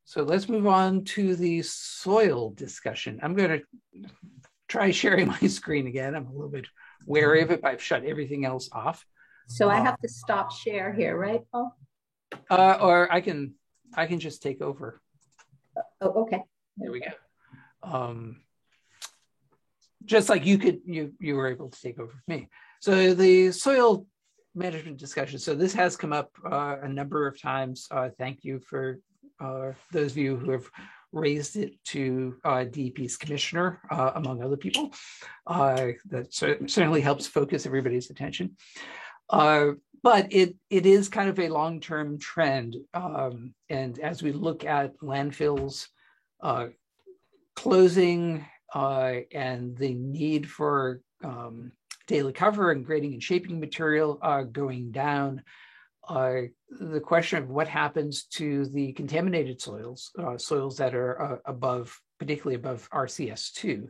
So let's move on to the soil discussion. I'm going to try sharing my screen again. I'm a little bit wary of it, but I've shut everything else off. So I have to stop share here, right, Paul? Or I can just take over. Oh, okay. There we go. Just like you were able to take over from me. So the soil management discussion. So this has come up a number of times. Thank you for those of you who have raised it to DEP's commissioner, among other people. That certainly helps focus everybody's attention. But it is kind of a long-term trend. And as we look at landfills closing and the need for daily cover and grading and shaping material going down, the question of what happens to the contaminated soils, soils that are above, particularly above RCS2,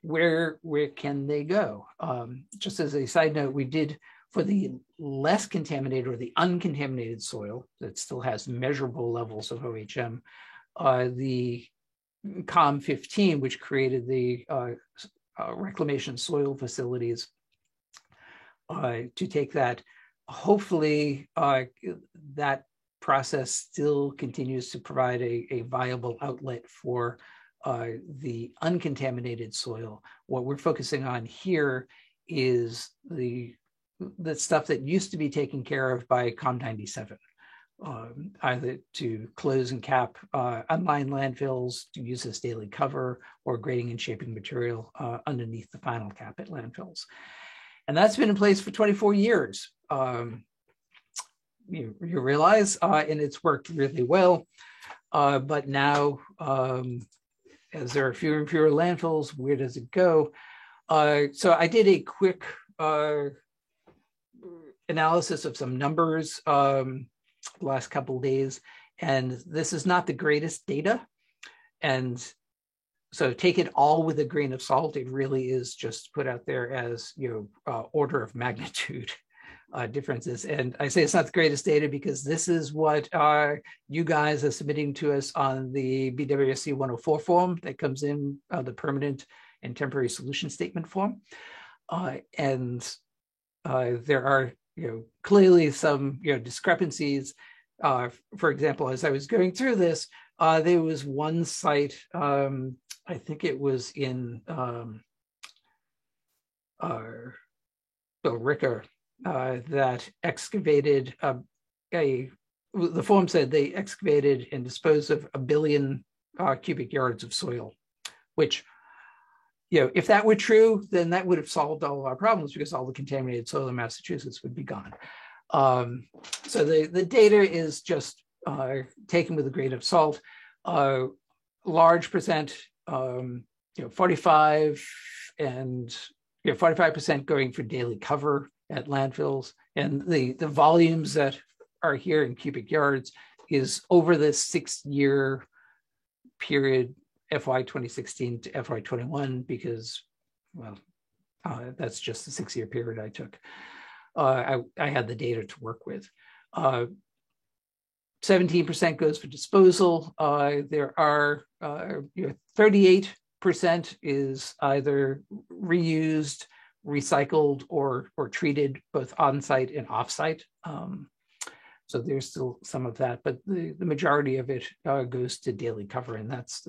where can they go? Just as a side note, we did for the less contaminated or the uncontaminated soil that still has measurable levels of OHM, the COM15, which created the reclamation soil facilities to take that. Hopefully that process still continues to provide a viable outlet for the uncontaminated soil. What we're focusing on here is the stuff that used to be taken care of by COM97, either to close and cap unlined landfills, to use as daily cover, or grading and shaping material underneath the final cap at landfills. And that's been in place for 24 years. You realize, and it's worked really well. But now, as there are fewer and fewer landfills, where does it go? So I did a quick analysis of some numbers the last couple of days, and this is not the greatest data. And so take it all with a grain of salt. It really is just put out there as, order of magnitude differences. And I say it's not the greatest data because this is what you guys are submitting to us on the BWSC 104 form that comes in, the permanent and temporary solution statement form. And there are, clearly some, discrepancies. For example, as I was going through this, there was one site, I think it was in Ricker, that excavated the form said they excavated and disposed of 1 billion cubic yards of soil, which, if that were true, then that would have solved all of our problems because all the contaminated soil in Massachusetts would be gone. So the data is just taken with a grain of salt. Large percent, 45 and 45% going for daily cover at landfills, and the volumes that are here in cubic yards is over the 6-year period, FY 2016 to FY 21, because, that's just the 6-year period I took. I had the data to work with. 17% goes for disposal. There are 38% is either reused, recycled, or treated both on-site and off-site. So there's still some of that, but the majority of it goes to daily cover, and that's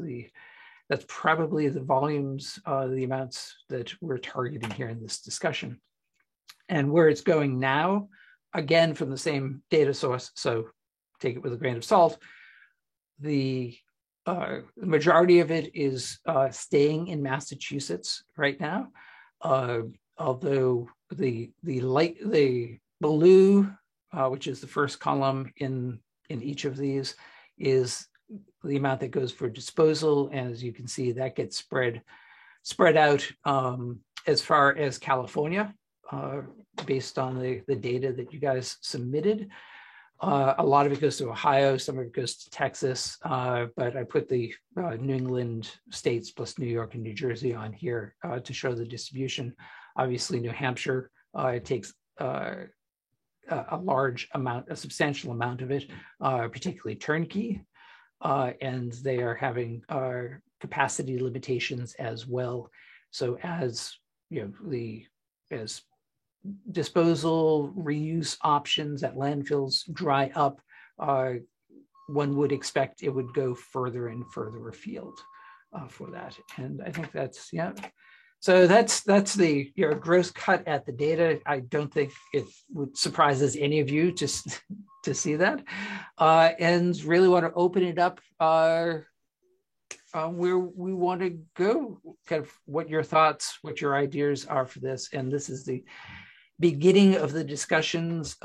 probably the volumes, the amounts that we're targeting here in this discussion. And where it's going now, again, from the same data source, so take it with a grain of salt, the majority of it is staying in Massachusetts right now. Although the blue, which is the first column in each of these, is the amount that goes for disposal, and as you can see, that gets spread out as far as California, based on the data that you guys submitted. A lot of it goes to Ohio, some of it goes to Texas, but I put the New England states plus New York and New Jersey on here to show the distribution. Obviously, New Hampshire, it takes a large amount, a substantial amount of it, particularly turnkey. and they are having capacity limitations as well. So as as disposal reuse options at landfills dry up, one would expect it would go further and further afield for that. And I think that's, yeah. So that's the gross cut at the data. I don't think it would surprises any of you just to see that, and really want to open it up where we want to go, kind of what your thoughts, what your ideas are for this. And this is the beginning of the discussions,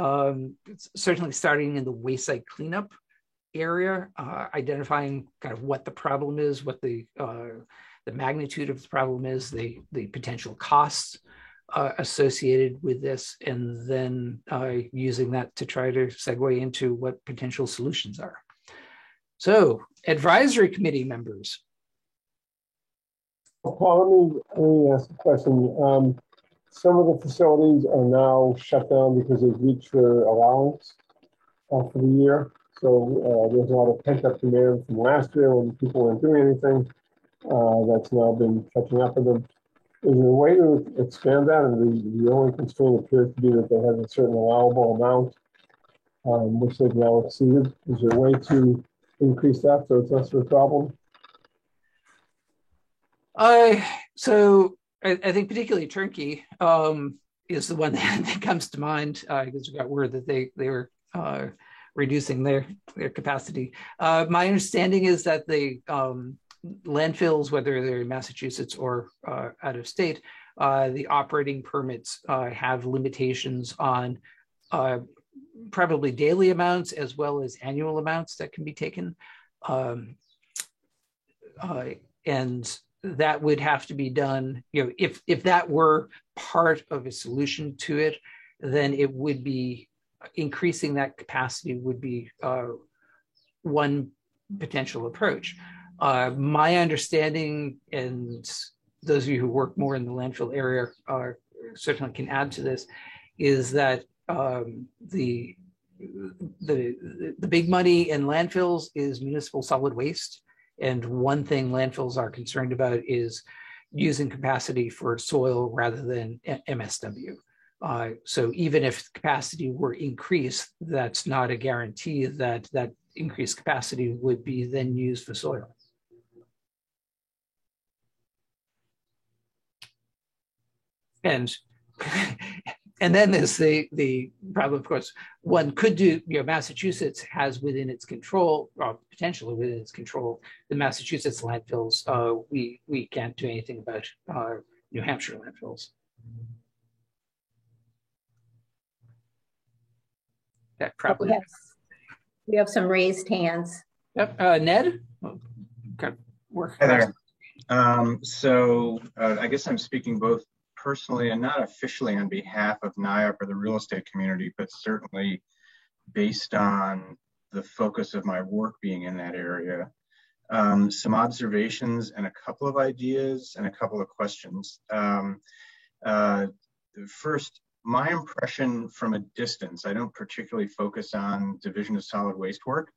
certainly starting in the waste site cleanup area, identifying kind of what the problem is, what the magnitude of the problem is, the potential costs associated with this, and then using that to try to segue into what potential solutions are. So, advisory committee members. Paul, let me ask a question. Some of the facilities are now shut down because they've reached their allowance for the year. So there's a lot of pent-up demand from last year when people weren't doing anything. That's now been catching up with them. Is there a way to expand that? And the only constraint appears to be that they have a certain allowable amount, which they've now exceeded. Is there a way to increase that so it's less of a problem? So I think particularly Turnkey is the one that comes to mind, because we got word that they were reducing their capacity. My understanding is that the landfills, whether they're in Massachusetts or out of state, the operating permits have limitations on probably daily amounts as well as annual amounts that can be taken. And that would have to be done, if that were part of a solution to it, then it would be increasing that capacity would be one potential approach. My understanding, and those of you who work more in the landfill area certainly can add to this, is that the big money in landfills is municipal solid waste. And one thing landfills are concerned about is using capacity for soil rather than MSW. So even if capacity were increased, that's not a guarantee that that increased capacity would be then used for soil. And then there's the problem, of course, one could do, Massachusetts has within its control, or potentially within its control, the Massachusetts landfills. We can't do anything about New Hampshire landfills. That probably. We have some raised hands. Yep. Ned? Okay. Hi there. So I guess I'm speaking both personally and not officially on behalf of NIAP or the real estate community, but certainly based on the focus of my work being in that area. Some observations and a couple of ideas and a couple of questions. First, my impression from a distance, I don't particularly focus on Division of Solid Waste work,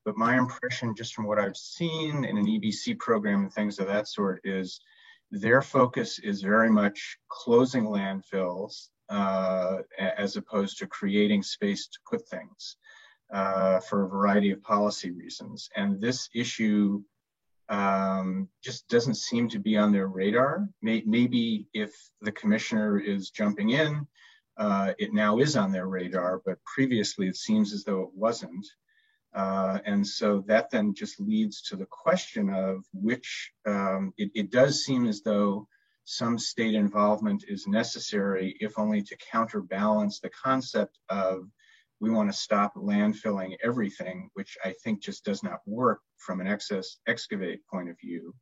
but my impression just from what I've seen in an EBC program and things of that sort is their focus is very much closing landfills as opposed to creating space to put things for a variety of policy reasons. And this issue just doesn't seem to be on their radar. Maybe if the commissioner is jumping in, it now is on their radar, but previously it seems as though it wasn't. And so that then just leads to the question of which, it does seem as though some state involvement is necessary, if only to counterbalance the concept of we want to stop landfilling everything, which I think just does not work from an excavate point of view.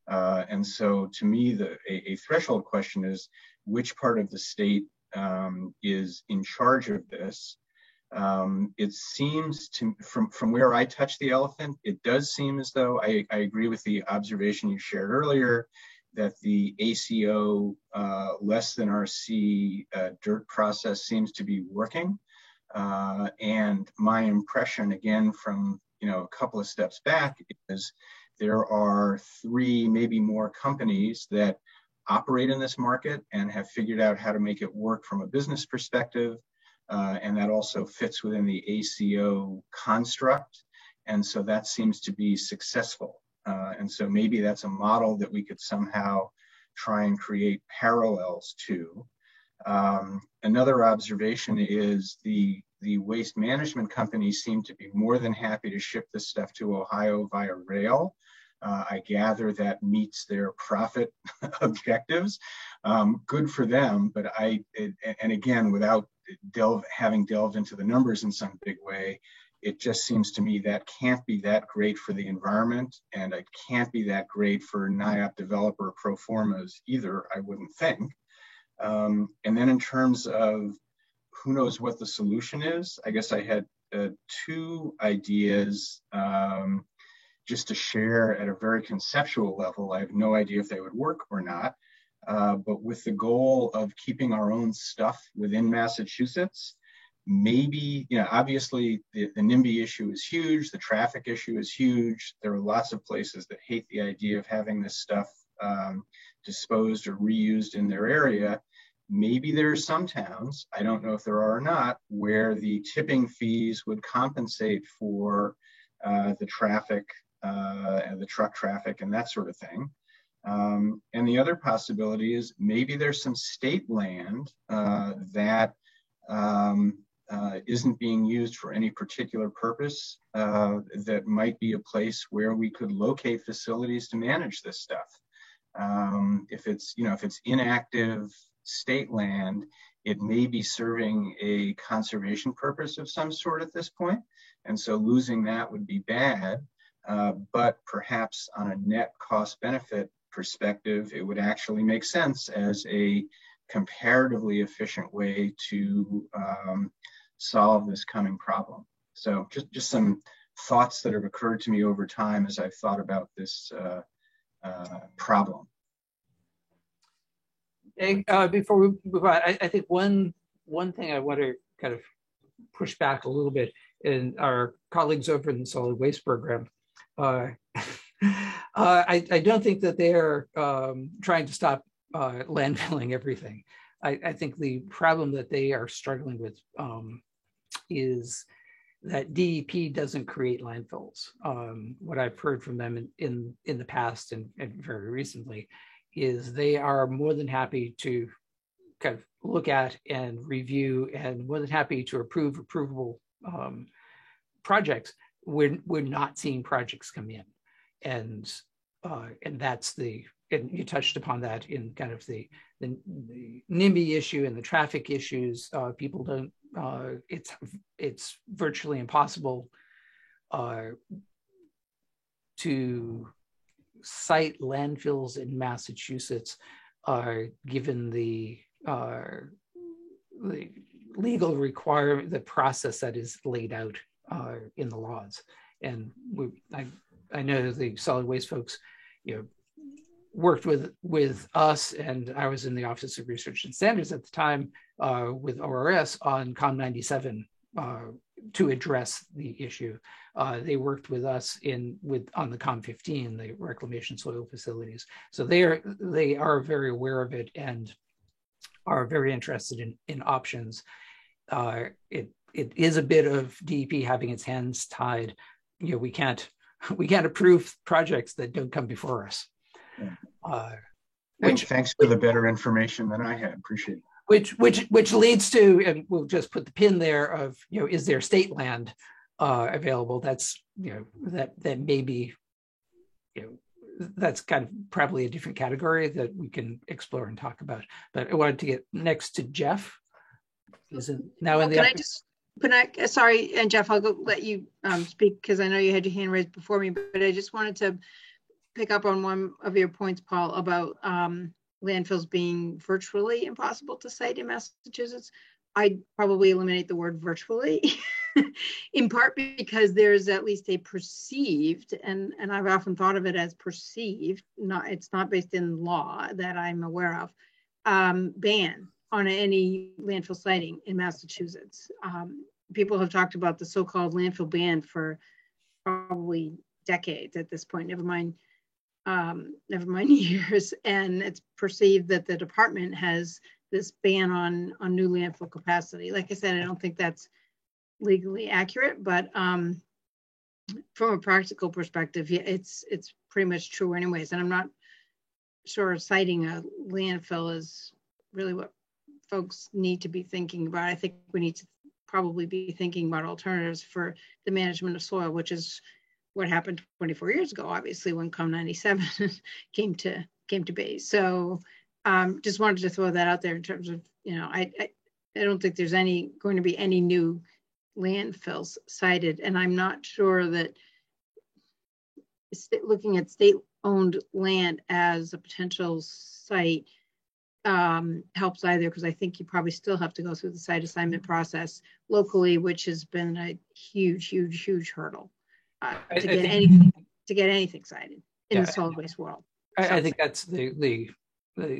And so to me, a threshold question is which part of the state is in charge of this. It seems to, from where I touch the elephant, it does seem as though I agree with the observation you shared earlier that the ACO less than RC dirt process seems to be working. And my impression, again, from a couple of steps back is there are 3, maybe more companies that operate in this market and have figured out how to make it work from a business perspective. And that also fits within the ACO construct. And so that seems to be successful. And so maybe that's a model that we could somehow try and create parallels to. Another observation is the waste management companies seem to be more than happy to ship this stuff to Ohio via rail. I gather that meets their profit objectives. Good for them, but and again, without having delved into the numbers in some big way, it just seems to me that can't be that great for the environment, and it can't be that great for NIOP developer pro formas either, I wouldn't think. And then in terms of who knows what the solution is, I guess I had 2 ideas just to share at a very conceptual level. I have no idea if they would work or not, but with the goal of keeping our own stuff within Massachusetts, maybe, obviously the NIMBY issue is huge, the traffic issue is huge. There are lots of places that hate the idea of having this stuff disposed or reused in their area. Maybe there are some towns, I don't know if there are or not, where the tipping fees would compensate for the traffic, and the truck traffic and that sort of thing. And the other possibility is maybe there's some state land that isn't being used for any particular purpose, that might be a place where we could locate facilities to manage this stuff. If it's inactive state land, it may be serving a conservation purpose of some sort at this point. And so losing that would be bad, but perhaps on a net cost benefit perspective, it would actually make sense as a comparatively efficient way to solve this coming problem. So just some thoughts that have occurred to me over time as I've thought about this problem. And, before we move on, I think one thing I want to kind of push back a little bit, in our colleagues over in the solid waste program, I don't think that they're trying to stop landfilling everything. I think the problem that they are struggling with is that DEP doesn't create landfills. What I've heard from them in the past and very recently is they are more than happy to kind of look at and review and more than happy to approve approvable projects. We're not seeing projects come in, and that's and you touched upon that in kind of the NIMBY issue and the traffic issues. People don't. It's virtually impossible to site landfills in Massachusetts, given the legal requirement, the process that is laid out in the laws. And I know the solid waste folks, worked with us, and I was in the Office of Research and Standards at the time with ORS on COM 97 to address the issue. They worked with us on the COM 15, the reclamation soil facilities. So they are very aware of it and are very interested in options. It is a bit of DEP having its hands tied. We can't approve projects that don't come before us. Thanks for the better information than I had. Appreciate it. Which leads to, and we'll just put the pin there of, is there state land available? That's, that may be, that's kind of probably a different category that we can explore and talk about. But I wanted to get next to Jeff. Sorry, and Jeff, I'll let you speak because I know you had your hand raised before me, but I just wanted to pick up on one of your points, Paul, about landfills being virtually impossible to site in Massachusetts. I'd probably eliminate the word virtually, in part because there's at least a perceived, and I've often thought of it as perceived, it's not based in law that I'm aware of, ban on any landfill siting in Massachusetts. People have talked about the so-called landfill ban for probably decades at this point, never mind years. And it's perceived that the department has this ban on new landfill capacity. Like I said, I don't think that's legally accurate, but from a practical perspective, yeah, it's pretty much true anyways. And I'm not sure citing a landfill is really what folks need to be thinking about. I think we need to probably be thinking about alternatives for the management of soil, which is what happened 24 years ago, obviously, when COM 97 came to be. So just wanted to throw that out there in terms of, I don't think there's going to be any new landfills cited. And I'm not sure that looking at state-owned land as a potential site helps either, because I think you probably still have to go through the site assignment process locally, which has been a huge hurdle to get anything cited in the solid waste world. I think that's the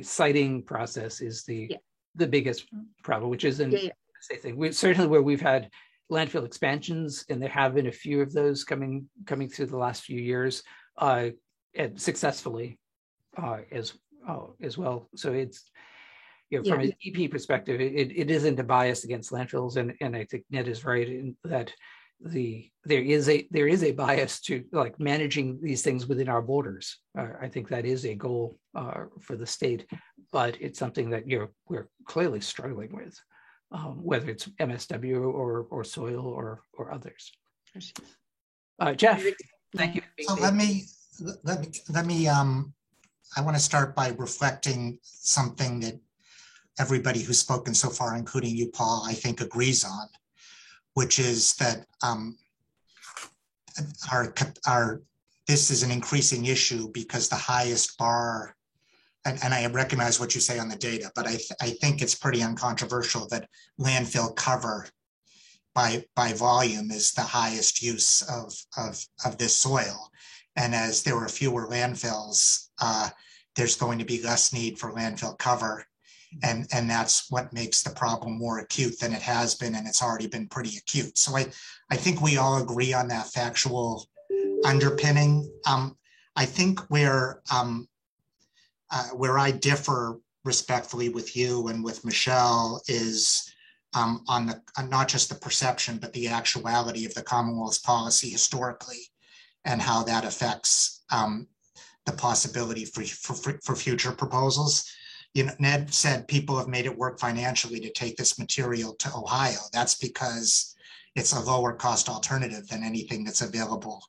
citing process is the biggest problem, which isn't the same thing. Certainly where we've had landfill expansions, and there have been a few of those coming through the last few years, and successfully as well. So it's from an EP perspective, it isn't a bias against landfills, and I think Ned is right in that there is a bias to like managing these things within our borders. I think that is a goal for the state, but it's something that we're clearly struggling with, whether it's MSW or soil or others. Jeff, thank you. So let me. I want to start by reflecting something that everybody who's spoken so far, including you, Paul, I think agrees on, which is that this is an increasing issue because the highest bar, and I recognize what you say on the data, but I think it's pretty uncontroversial that landfill cover by volume is the highest use of this soil. And as there were fewer landfills, there's going to be less need for landfill cover. And that's what makes the problem more acute than it has been, and it's already been pretty acute. So I think we all agree on that factual underpinning. I think where I differ respectfully with you and with Michelle is on not just the perception, but the actuality of the Commonwealth's policy historically, and how that affects the possibility for future proposals. Ned said people have made it work financially to take this material to Ohio. That's because it's a lower cost alternative than anything that's available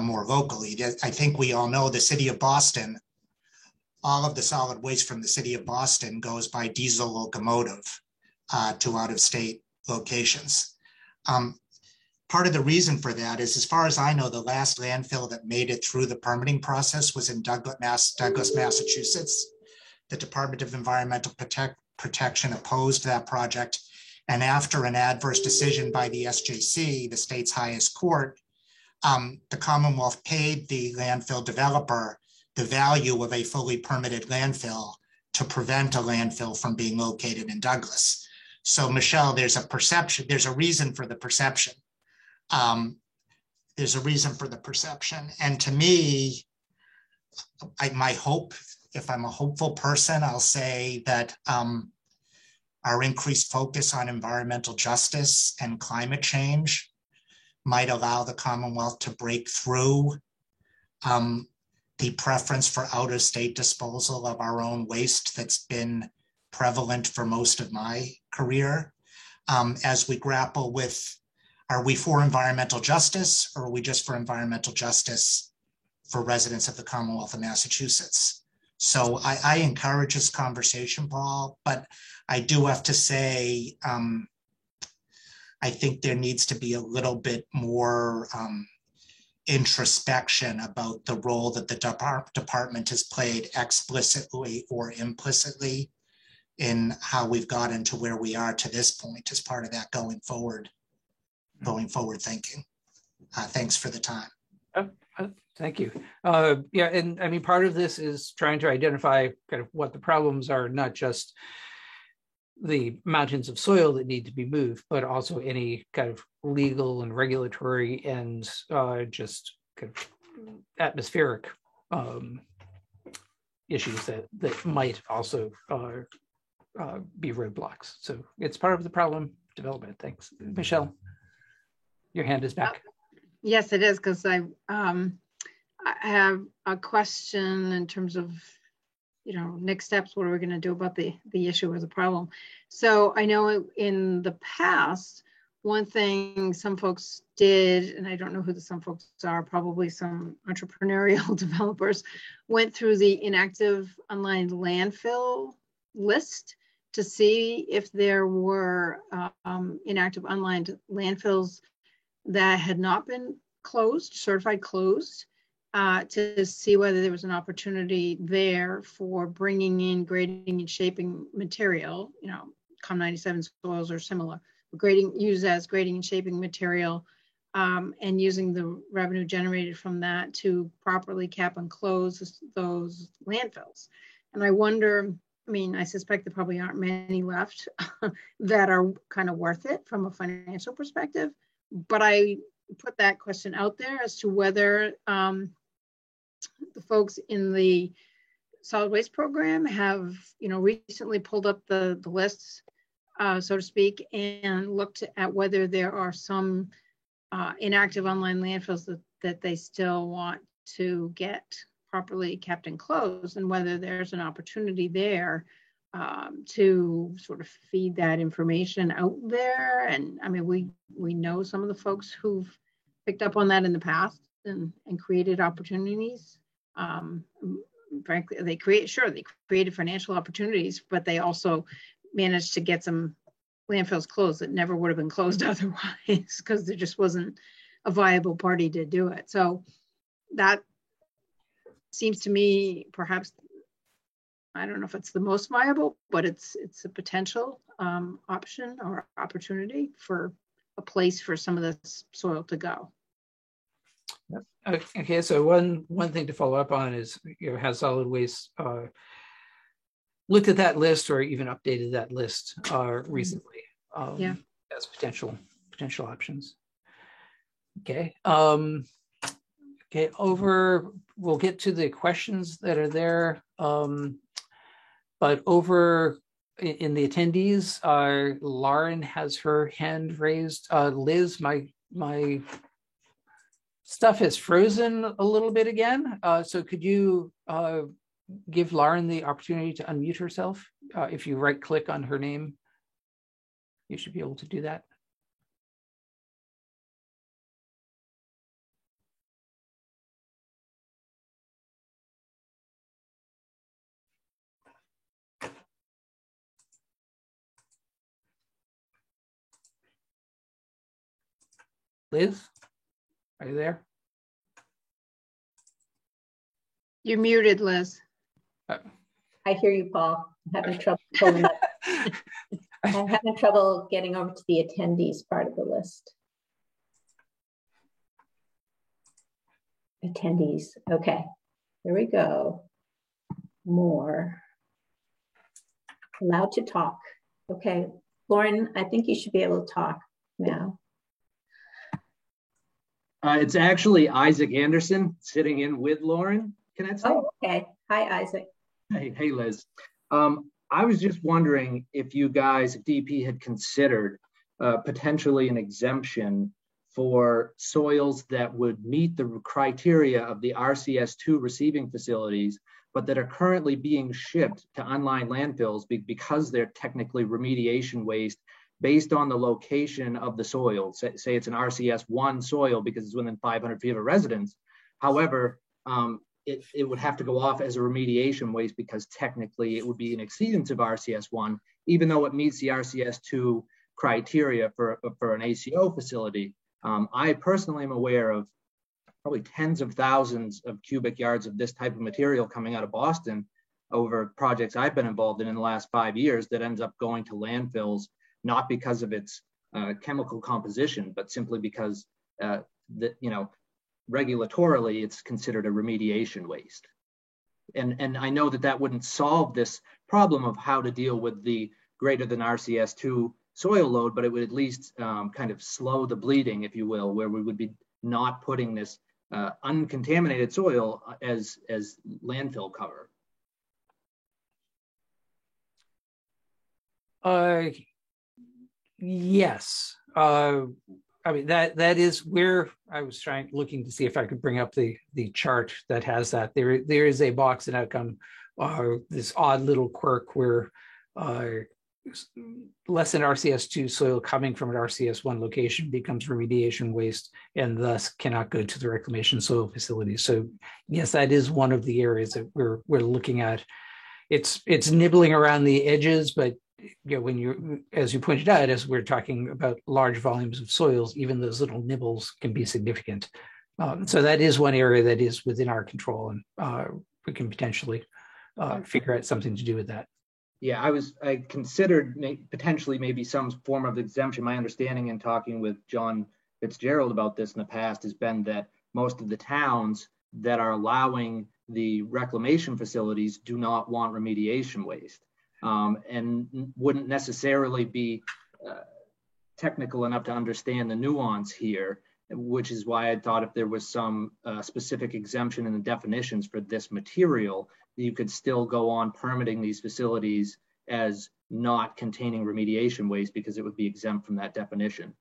more locally. I think we all know the city of Boston, all of the solid waste from the city of Boston goes by diesel locomotive to out-of-state locations. Part of the reason for that is, as far as I know, the last landfill that made it through the permitting process was in Douglas, Massachusetts. The Department of Environmental Protection opposed that project. And after an adverse decision by the SJC, the state's highest court, the Commonwealth paid the landfill developer the value of a fully permitted landfill to prevent a landfill from being located in Douglas. So Michelle, there's a perception, there's a reason for the perception. There's a reason for the perception. And to me, my hope, if I'm a hopeful person, I'll say that our increased focus on environmental justice and climate change might allow the Commonwealth to break through the preference for out-of-state disposal of our own waste that's been prevalent for most of my career. As we grapple with, are we for environmental justice, or are we just for environmental justice for residents of the Commonwealth of Massachusetts? So I encourage this conversation, Paul, but I do have to say, I think there needs to be a little bit more introspection about the role that the department has played explicitly or implicitly in how we've gotten to where we are to this point as part of that going forward thinking. Thanks for the time. Thank you. Yeah, and I mean, part of this is trying to identify kind of what the problems are, not just the mountains of soil that need to be moved, but also any kind of legal and regulatory and just kind of atmospheric issues that might also be roadblocks. So it's part of the problem development. Thanks. Michelle, your hand is back. Yes, it is, because I have a question in terms of, next steps. What are we going to do about the issue or the problem? So I know in the past, one thing some folks did, and I don't know who the some folks are, probably some entrepreneurial developers, went through the inactive unlined landfill list to see if there were inactive unlined landfills that had not been closed, certified closed, to see whether there was an opportunity there for bringing in grading and shaping material, COM97 soils or similar, used as grading and shaping material, and using the revenue generated from that to properly cap and close those landfills. And I wonder, I suspect there probably aren't many left that are kind of worth it from a financial perspective, but I put that question out there as to whether the folks in the solid waste program have, recently pulled up the lists, so to speak, and looked at whether there are some inactive online landfills that they still want to get properly kept and closed, and whether there's an opportunity there to sort of feed that information out there. And we know some of the folks who've picked up on that in the past and created opportunities. Frankly, they created financial opportunities, but they also managed to get some landfills closed that never would have been closed otherwise, because there just wasn't a viable party to do it. So that seems to me, perhaps, I don't know if it's the most viable, but it's a potential option or opportunity for a place for some of this soil to go. Okay, so one thing to follow up on is, has solid waste looked at that list or even updated that list recently as potential options? Okay. Okay, we'll get to the questions that are there, but over in the attendees, Lauren has her hand raised. Liz, my stuff has frozen a little bit again. So could you give Lauren the opportunity to unmute herself? If you right click on her name, you should be able to do that. Liz, are you there? You're muted, Liz. I hear you, Paul. I'm having trouble pulling up. I'm having trouble getting over to the attendees part of the list. Attendees. Okay, here we go. More. Allowed to talk. Okay, Lauren, I think you should be able to talk now. It's actually Isaac Anderson sitting in with Lauren. Can I say? Oh, okay. Hi, Isaac. Hey, Liz. I was just wondering if you guys, if DEP had considered potentially an exemption for soils that would meet the criteria of the RCS2 receiving facilities, but that are currently being shipped to unlined landfills because they're technically remediation waste based on the location of the soil. Say it's an RCS1 soil because it's within 500 feet of a residence. However, it would have to go off as a remediation waste because technically it would be an exceedance of RCS1, even though it meets the RCS2 criteria for an ACO facility. I personally am aware of probably tens of thousands of cubic yards of this type of material coming out of Boston over projects I've been involved in the last 5 years that ends up going to landfills, not because of its chemical composition, but simply because regulatorily it's considered a remediation waste. And I know that wouldn't solve this problem of how to deal with the greater than RCS2 soil load, but it would at least kind of slow the bleeding, if you will, where we would be not putting this uncontaminated soil as landfill cover. Yes. I mean, that is where I was looking to see if I could bring up the chart that has that. There is a box and outcome, this odd little quirk where less than RCS2 soil coming from an RCS1 location becomes remediation waste and thus cannot go to the reclamation soil facility. So yes, that is one of the areas that we're looking at. It's nibbling around the edges, but when you, as you pointed out, as we're talking about large volumes of soils, even those little nibbles can be significant. So that is one area that is within our control, and we can potentially figure out something to do with that. Yeah, I considered potentially maybe some form of exemption. My understanding in talking with John Fitzgerald about this in the past has been that most of the towns that are allowing the reclamation facilities do not want remediation waste, and wouldn't necessarily be technical enough to understand the nuance here, which is why I thought if there was some specific exemption in the definitions for this material, you could still go on permitting these facilities as not containing remediation waste because it would be exempt from that definition.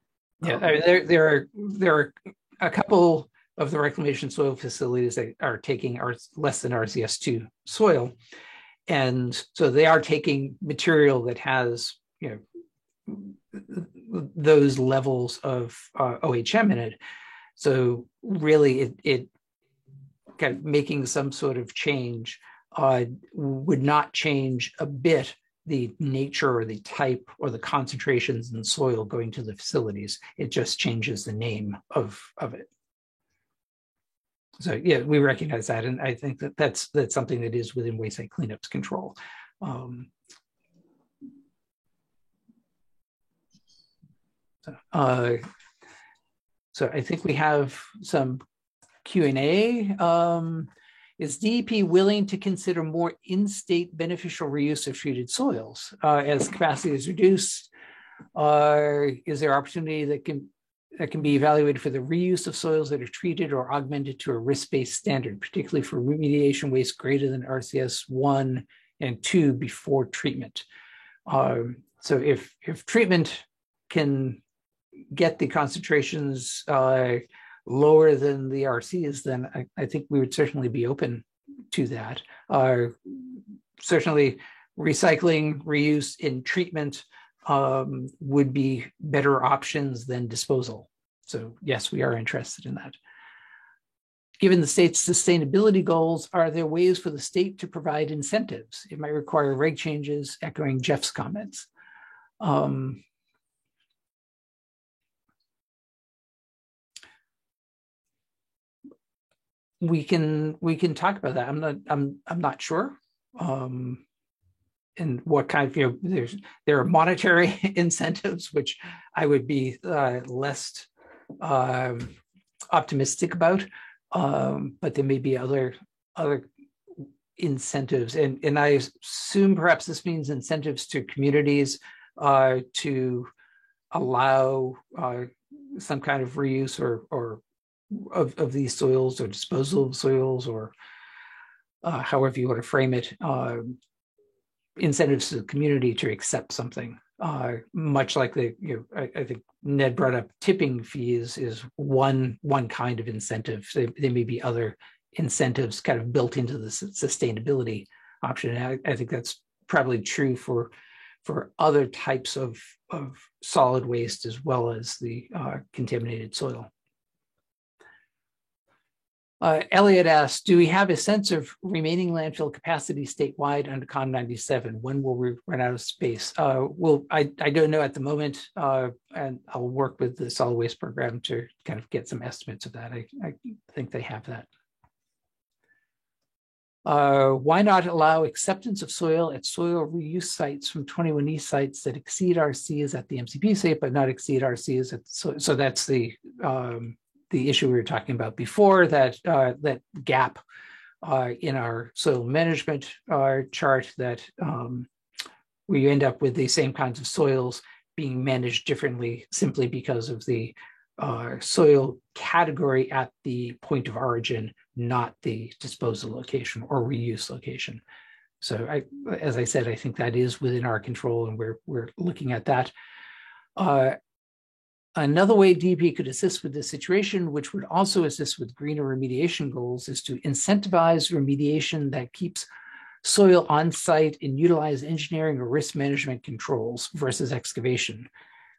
Yeah, I mean, there are a couple of the reclamation soil facilities that are taking less than RCS2 soil, and so they are taking material that has those levels of OHM in it. So really, it kind of making some sort of change would not change a bit the nature or the type or the concentrations in soil going to the facilities. It just changes the name of it. So yeah, we recognize that, and I think that's something that is within Wayside Cleanup's control. So I think we have some Q&A. Is DEP willing to consider more in-state beneficial reuse of treated soils as capacity is reduced? Is there opportunity that can be evaluated for the reuse of soils that are treated or augmented to a risk-based standard, particularly for remediation waste greater than RCS 1 and 2 before treatment? So if treatment can get the concentrations lower than the RCs, then I think we would certainly be open to that. Certainly recycling, reuse in treatment would be better options than disposal. So yes, we are interested in that. Given the state's sustainability goals, are there ways for the state to provide incentives? It might require reg changes, echoing Jeff's comments. We can talk about that. I'm not sure. And what kind of, there are monetary incentives, which I would be less optimistic about, but there may be other incentives, and I assume perhaps this means incentives to communities to allow some kind of reuse or of these soils or disposal of soils, or however you want to frame it, incentives to the community to accept something, much like I think Ned brought up tipping fees is one kind of incentive. So there may be other incentives kind of built into the sustainability option. And I think that's probably true for other types of solid waste as well as the contaminated soil. Elliot asked, do we have a sense of remaining landfill capacity statewide under COM 97? When will we run out of space? Well, I don't know at the moment, and I'll work with the solid waste program to kind of get some estimates of that. I think they have that. Why not allow acceptance of soil at soil reuse sites from 21E sites that exceed RCs at the MCP site, but not exceed RCs at so that's the issue we were talking about before, that gap where you end up with the same kinds of soils being managed differently simply because of the soil category at the point of origin, not the disposal location or reuse location. So as I said, I think that is within our control, and we're looking at that. Another way DEP could assist with this situation, which would also assist with greener remediation goals, is to incentivize remediation that keeps soil on site and utilize engineering or risk management controls versus excavation.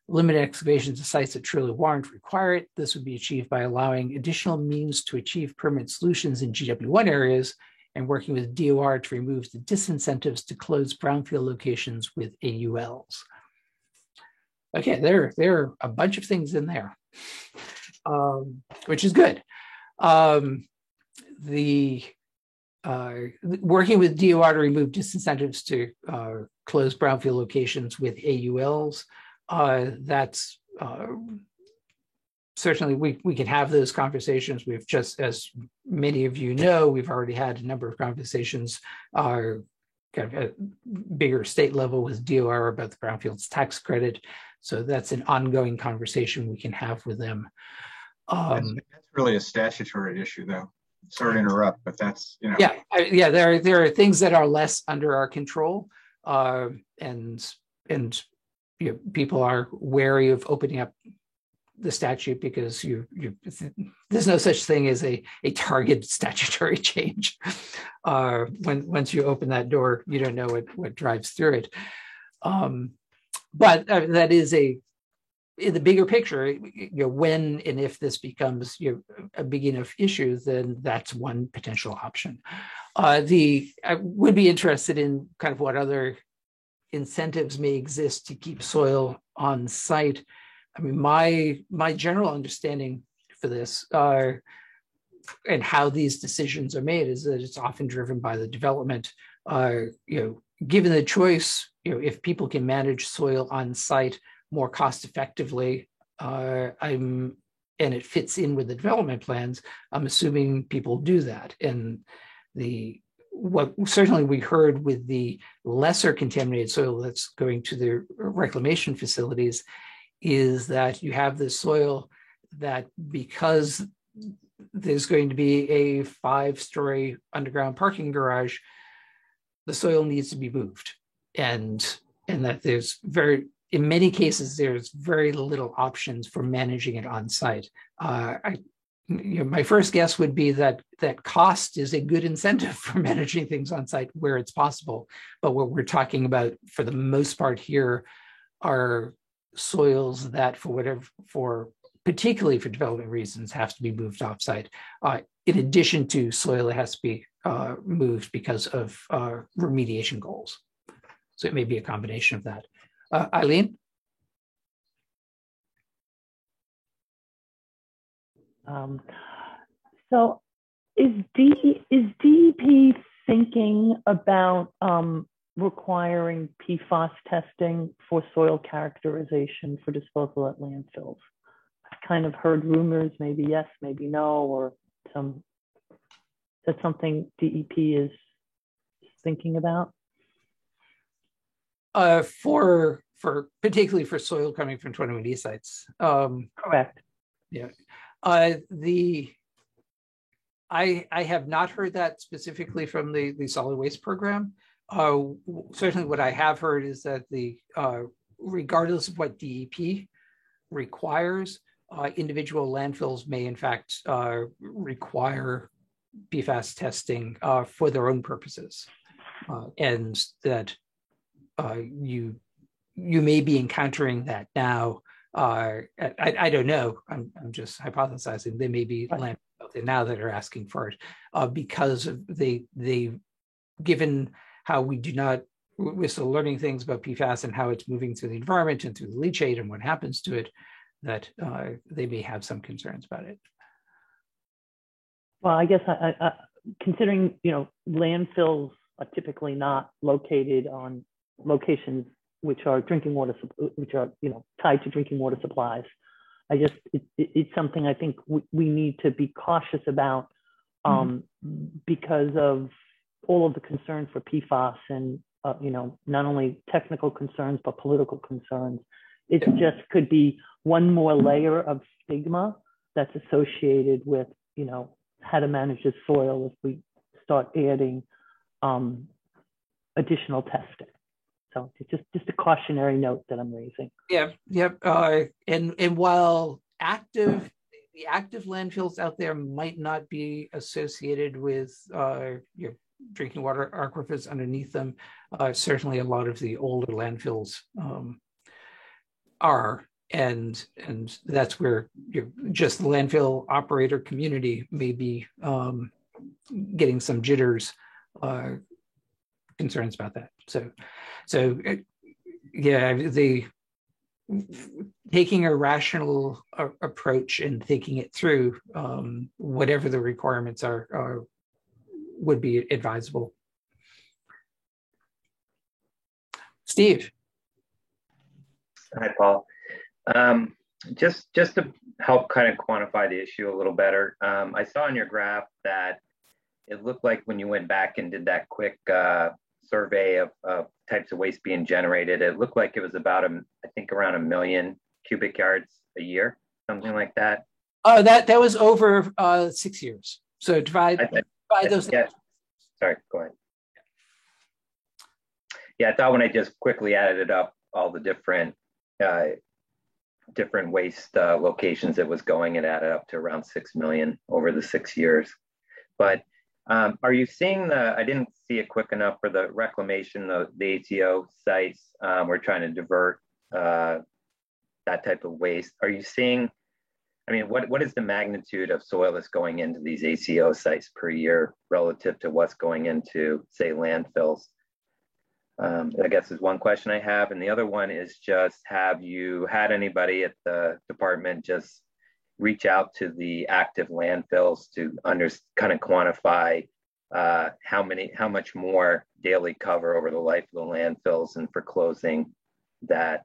Limit excavation to sites that truly warrant require it. This would be achieved by allowing additional means to achieve permanent solutions in GW1 areas and working with DOR to remove the disincentives to close brownfield locations with AULs. Okay, there are a bunch of things in there, which is good. Working with DOR to remove disincentives to close brownfield locations with AULs, that's certainly we can have those conversations. We've just, as many of you know, we've already had a number of conversations, kind of at bigger state level with DOR about the brownfields tax credit. So that's an ongoing conversation we can have with them. That's really a statutory issue, though. Sorry to interrupt, but that's, you know. Yeah, there are things that are less under our control, and you know, people are wary of opening up the statute because there's no such thing as a target statutory change. Once you open that door, you don't know what drives through it. But that is in the bigger picture, you know, when and if this becomes, you know, a big enough issue, then that's one potential option. I would be interested in kind of what other incentives may exist to keep soil on site. I mean, my general understanding for this and how these decisions are made is that it's often driven by the development. You know, given the choice, you know, if people can manage soil on site more cost effectively, and it fits in with the development plans, I'm assuming people do that. And what certainly we heard with the lesser contaminated soil that's going to the reclamation facilities is that you have this soil that, because there's going to be a 5-story underground parking garage, the soil needs to be moved. And that there's in many cases, there's very little options for managing it on site. You know, my first guess would be that cost is a good incentive for managing things on site where it's possible. But what we're talking about for the most part here are soils that, particularly for development reasons, have to be moved off site. In addition to soil that has to be moved because of remediation goals. So it may be a combination of that. Eileen? So is DEP thinking about requiring PFAS testing for soil characterization for disposal at landfills? I've kind of heard rumors, maybe yes, maybe no, or that's something DEP is thinking about? For particularly for soil coming from 21D sites. Correct. Yeah. I have not heard that specifically from the solid waste program. Certainly what I have heard is that regardless of what DEP requires, individual landfills may in fact require PFAS testing for their own purposes. And that you may be encountering that now. I don't know. I'm just hypothesizing. There may be landfills out there now that are asking for it because they given how we're still learning things about PFAS and how it's moving through the environment and through the leachate and what happens to it, that they may have some concerns about it. Well, I guess I considering, you know, landfills are typically not located on locations which are drinking water, which are, you know, tied to drinking water supplies. It's something I think we need to be cautious about because of all of the concerns for PFAS and not only technical concerns, but political concerns. It just could be one more layer of stigma that's associated with, how to manage the soil if we start adding additional testing. So it's just a cautionary note that I'm raising. Yep. And while the active landfills out there might not be associated with your drinking water aquifers underneath them, certainly a lot of the older landfills are, and that's where just the landfill operator community may be getting some jitters, concerns about that. So the taking a rational approach and thinking it through, whatever the requirements are would be advisable. Steve. Hi, Paul. Just to help kind of quantify the issue a little better, I saw in your graph that it looked like when you went back and did that quick survey of types of waste being generated, it looked like it was about I think around 1 million cubic yards a year, something like that. That was over 6 years. So divide those. Yeah. Sorry, go ahead. Yeah, I thought when I just quickly added it up, all the different waste locations it was going, it added up to around 6 million over the 6 years. But are you seeing I didn't see it quick enough for the reclamation of the ATO sites. We're trying to divert that type of waste. Are you seeing, what is the magnitude of soil that's going into these ACO sites per year relative to what's going into, say, landfills? I guess is one question I have. And the other one is just, have you had anybody at the department just reach out to the active landfills to kind of quantify how much more daily cover over the life of the landfills and for closing that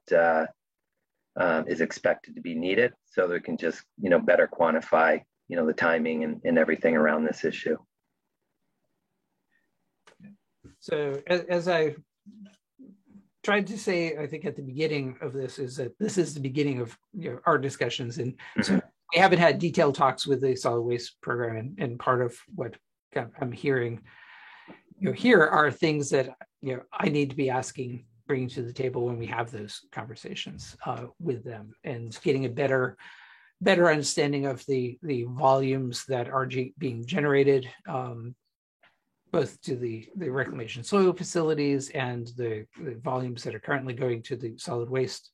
is expected to be needed, so that we can just better quantify the timing and everything around this issue? So as I tried to say, I think at the beginning of this, is that this is the beginning of our discussions, and so we haven't had detailed talks with the solid waste program, and part of what I'm hearing here are things that I need to be bringing to the table when we have those conversations with them, and getting a better understanding of the volumes that are being generated, both to the reclamation soil facilities and the volumes that are currently going to the solid waste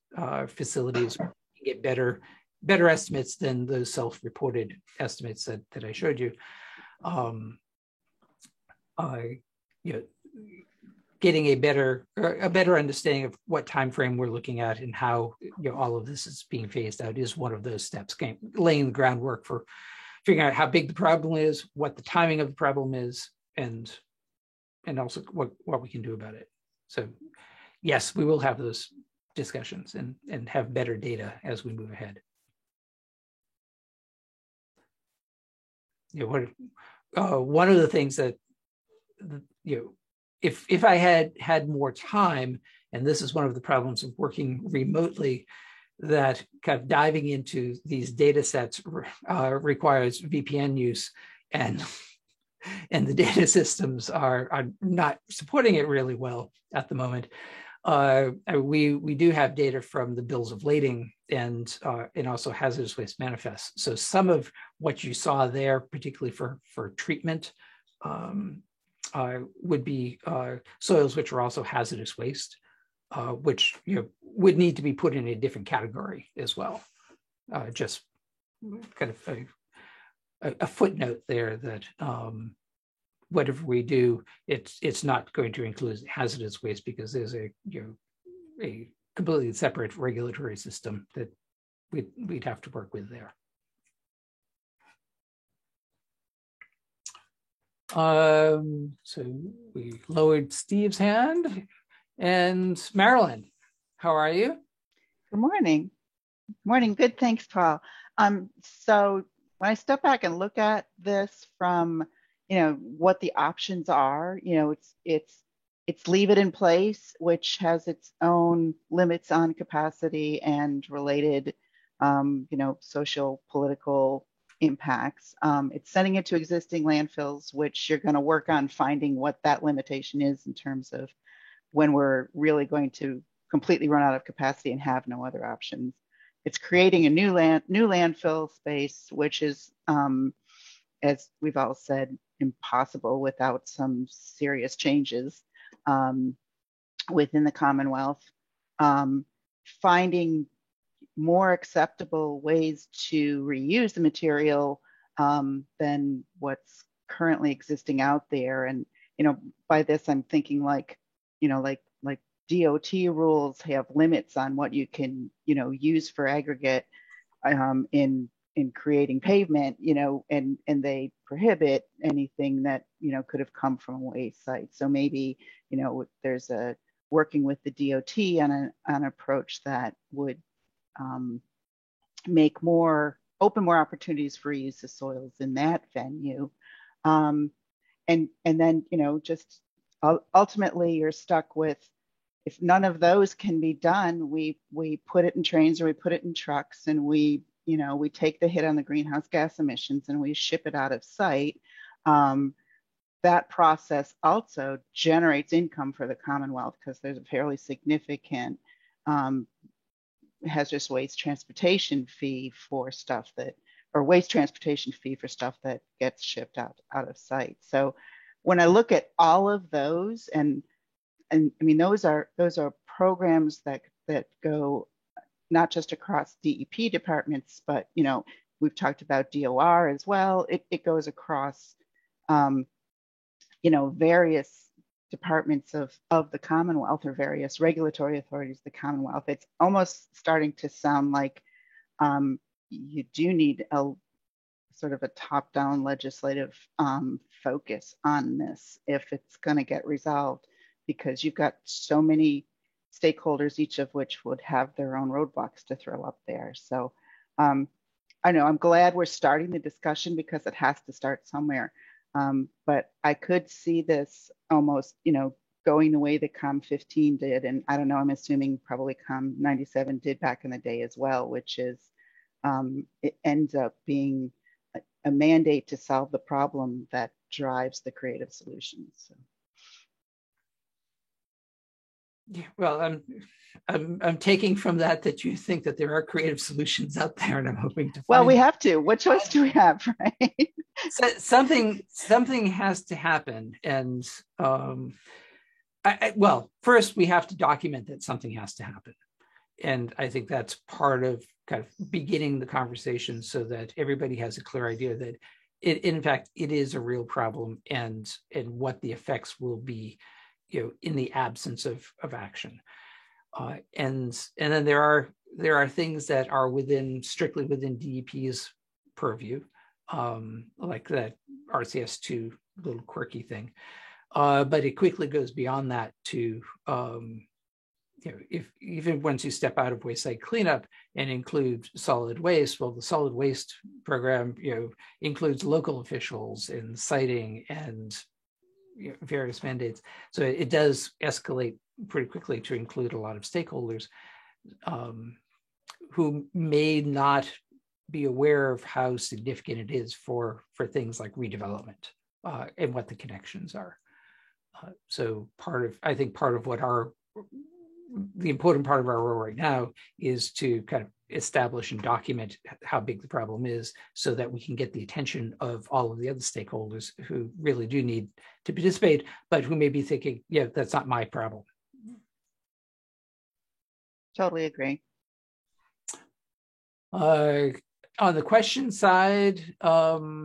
facilities. Get better estimates than those self-reported estimates that I showed you. Getting a better understanding of what time frame we're looking at and how all of this is being phased out is one of those steps. Laying the groundwork for figuring out how big the problem is, what the timing of the problem is, and also what we can do about it. So yes, we will have those discussions and have better data as we move ahead. One of the things that if I had more time, and this is one of the problems of working remotely, that kind of diving into these data sets requires VPN use, and the data systems are not supporting it really well at the moment. We do have data from the bills of lading and also hazardous waste manifests. So some of what you saw there, particularly for treatment, would be soils which are also hazardous waste, which would need to be put in a different category as well. Just kind of a footnote there that whatever we do, it's not going to include hazardous waste, because there's a completely separate regulatory system that we'd have to work with there. So we lowered Steve's hand, and Marilyn, how are you? Good morning. Morning. Good. Thanks, Paul. So when I step back and look at this from, what the options are, it's it's leave it in place, which has its own limits on capacity and related, social, political impacts. It's sending it to existing landfills, which you're going to work on finding what that limitation is in terms of when we're really going to completely run out of capacity and have no other options. It's creating a new landfill space, which is, as we've all said, impossible without some serious changes within the Commonwealth. Finding more acceptable ways to reuse the material than what's currently existing out there. And, by this, I'm thinking like DOT rules have limits on what you can, use for aggregate in creating pavement, and they prohibit anything that, could have come from a waste site. So maybe, there's a working with the DOT on an approach that would open more opportunities for reuse of soils in that venue. And then, just ultimately you're stuck with, if none of those can be done, we put it in trains or we put it in trucks, and we take the hit on the greenhouse gas emissions and we ship it out of sight. That process also generates income for the Commonwealth because there's a fairly significant hazardous waste transportation fee for stuff that gets shipped out of sight. So when I look at all of those, and I mean, those are programs that go not just across DEP departments, but we've talked about DOR as well. It goes across various departments of the Commonwealth, or various regulatory authorities of the Commonwealth. It's almost starting to sound like you do need a sort of a top-down legislative focus on this if it's going to get resolved, because you've got so many stakeholders, each of which would have their own roadblocks to throw up there. So I know I'm glad we're starting the discussion because it has to start somewhere. But I could see this almost, going the way that COM 15 did. And I don't know, I'm assuming probably COM 97 did back in the day as well, which is it ends up being a mandate to solve the problem that drives the creative solutions. So. Yeah, well, I'm taking from that you think that there are creative solutions out there, and I'm hoping to find. Well, we have to. What choice do we have, right? So something has to happen, and well, first we have to document that something has to happen, and I think that's part of kind of beginning the conversation so that everybody has a clear idea that in fact it is a real problem, and what the effects will be, in the absence of action. And then there are things that are strictly within DEP's purview, like that RCS2 little quirky thing. But it quickly goes beyond that to, if even once you step out of waste site cleanup and include solid waste, well, the solid waste program, includes local officials and siting and various mandates. So it does escalate pretty quickly to include a lot of stakeholders who may not be aware of how significant it is for things like redevelopment and what the connections are. So I think part of what the important part of our role right now is to kind of establish and document how big the problem is so that we can get the attention of all of the other stakeholders who really do need to participate, but who may be thinking, yeah, that's not my problem. Totally agree. On the question side, why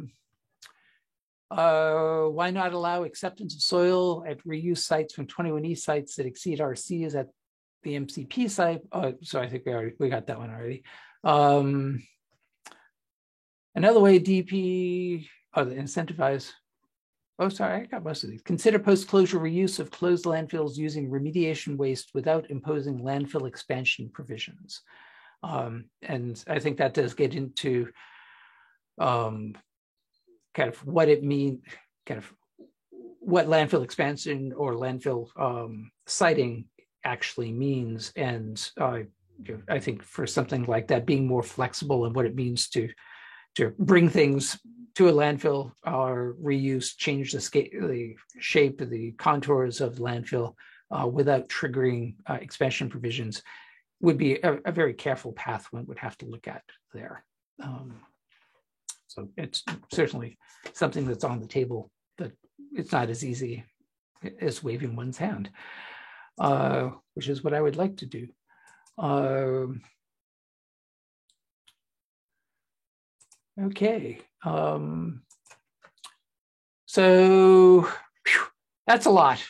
not allow acceptance of soil at reuse sites from 21E sites that exceed RCs at the MCP site? So I think we got that one already. Another way DP, incentivize. Oh, sorry, I got most of these. Consider post-closure reuse of closed landfills using remediation waste without imposing landfill expansion provisions. And I think that does get into kind of what it means, kind of what landfill expansion or landfill siting actually means. And I think for something like that, being more flexible in what it means to bring things to a landfill or reuse, change the shape, the contours of the landfill without triggering expansion provisions would be a very careful path one would have to look at there. So it's certainly something that's on the table, but it's not as easy as waving one's hand, which is what I would like to do. Okay, so whew, that's a lot.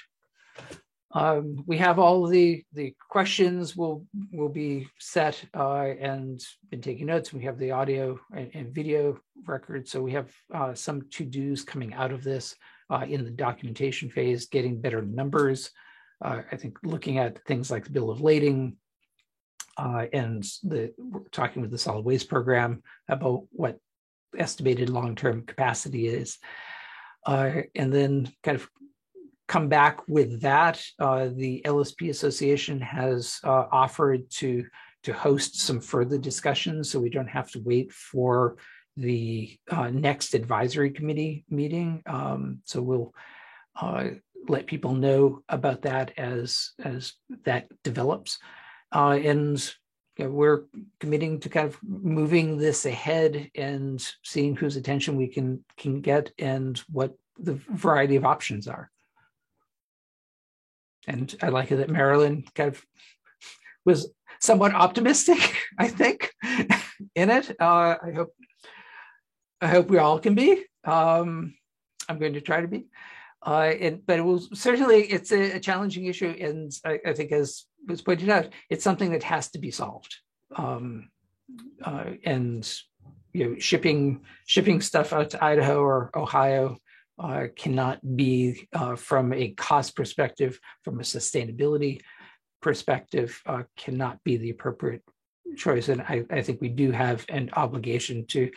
We have all of the questions will be set and been taking notes. We have the audio and video records. So we have some to-dos coming out of this in the documentation phase, getting better numbers. I think looking at things like the bill of lading and we're talking with the solid waste program about what estimated long-term capacity is. And then kind of come back with that. The LSP Association has offered to host some further discussions so we don't have to wait for the next advisory committee meeting. So we'll let people know about that as that develops. And we're committing to kind of moving this ahead and seeing whose attention we can get and what the variety of options are. And I like it that Marilyn kind of was somewhat optimistic, I think, in it. I hope we all can be. I'm going to try to be. But it will certainly, it's a challenging issue, and I think, as was pointed out, it's something that has to be solved. And shipping stuff out to Idaho or Ohio cannot be, from a cost perspective, from a sustainability perspective, cannot be the appropriate choice. And I think we do have an obligation to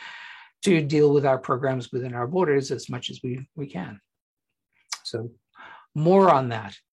deal with our programs within our borders as much as we can. So more on that